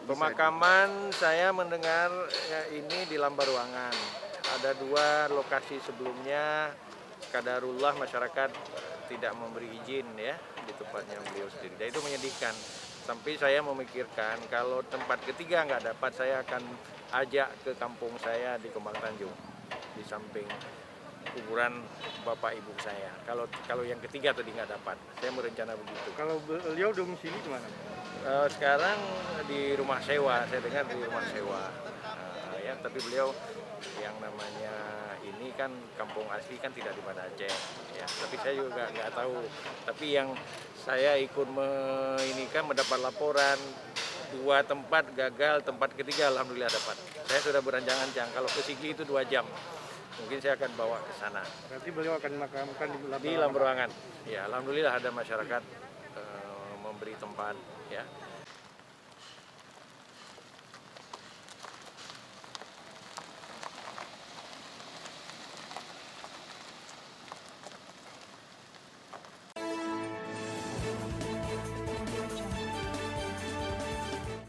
Pemakaman saya mendengar ya, ini di Lambaruangan. Ada 2 lokasi sebelumnya, kadarullah masyarakat tidak memberi izin ya di tempatnya beliau sendiri. Dan itu menyedihkan. Sampai saya memikirkan kalau tempat ketiga nggak dapat, saya akan ajak ke kampung saya di Kembang Tanjung, di samping kuburan bapak ibu saya. Kalau yang ketiga tadi nggak dapat, saya merencana begitu. Kalau beliau domisili di mana? Sekarang di rumah sewa, saya dengar di rumah sewa. Ya, tapi beliau yang namanya ini kan kampung asli kan tidak di Banda Aceh. Ya, tapi saya juga nggak tahu. Tapi yang saya ikut ini kan mendapat laporan 2 tempat gagal, tempat ketiga alhamdulillah dapat. Saya sudah beranjang-anjang. Kalau ke Sigli itu 2 jam. Mungkin saya akan bawa ke sana. Berarti beliau akan dimakamkan Di Lambaruangan. Ya, alhamdulillah ada masyarakat memberi tempat ya.